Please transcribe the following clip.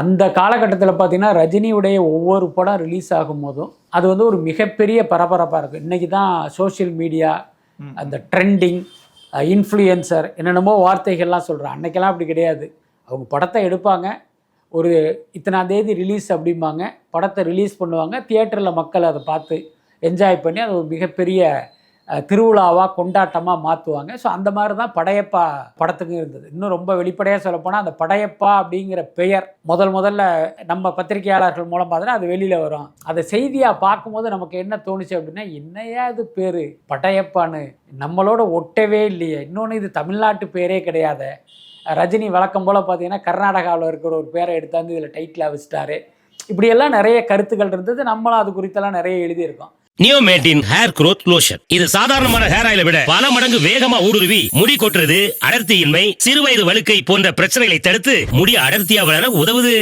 அந்த காலகட்டத்தில் பார்த்தீங்கன்னா ரஜினியுடைய ஒவ்வொரு படம் ரிலீஸ் ஆகும்போதும் அது வந்து ஒரு மிகப்பெரிய பரபரப்பாக இருக்கும். இன்றைக்கி தான் சோஷியல் மீடியா, அந்த ட்ரெண்டிங், இன்ஃப்ளூயன்சர் என்னென்னமோ வார்த்தைகள்லாம் சொல்கிறேன். அன்றைக்கெல்லாம் அப்படி கிடையாது. அவங்க படத்தை எடுப்பாங்க, ஒரு இத்தனாம் தேதி ரிலீஸ் அப்படிம்பாங்க, படத்தை ரிலீஸ் பண்ணுவாங்க, தியேட்டரில் மக்கள் அதை பார்த்து என்ஜாய் பண்ணி அது ஒரு மிகப்பெரிய திருவிழாவாக கொண்டாட்டமாக மாற்றுவாங்க. ஸோ அந்த மாதிரி தான் படையப்பா படத்துக்கு இருந்தது. இன்னும் ரொம்ப வெளிப்படையாக சொல்லப்போனால் அந்த படையப்பா அப்படிங்கிற பெயர் முதல்ல நம்ம பத்திரிகையாளர்கள் மூலம் பார்த்தோன்னா அது வெளியில் வரும். அதை செய்தியாக பார்க்கும்போது நமக்கு என்ன தோணுச்சு அப்படின்னா, என்னையா இது பேர் படையப்பான்னு நம்மளோட ஒட்டவே இல்லையே. இன்னொன்று இது தமிழ்நாட்டு பேரே கிடையாது. ரஜினி வழக்கம் போல் பார்த்தீங்கன்னா கர்நாடகாவில் இருக்கிற ஒரு பேரை எடுத்தாந்து இதில் டைட்டிலாக வச்சுட்டாரு. இப்படியெல்லாம் நிறைய கருத்துக்கள் இருந்தது. நம்மளும் அது குறித்தெல்லாம் நிறைய எழுதியிருக்கோம். நியோமேட்டின் ஹேர் க்ரோத் லோஷன். இது சாதாரணமான ஹேர் ஆயிலை விட பல மடங்கு வேகமா ஊடுருவி முடி கொட்டுறது, அடர்த்தியின்மை, சிறுவயது வழுக்கை போன்ற பிரச்சனைகளை தடுத்து முடி அடர்த்தியா வளர உதவுது.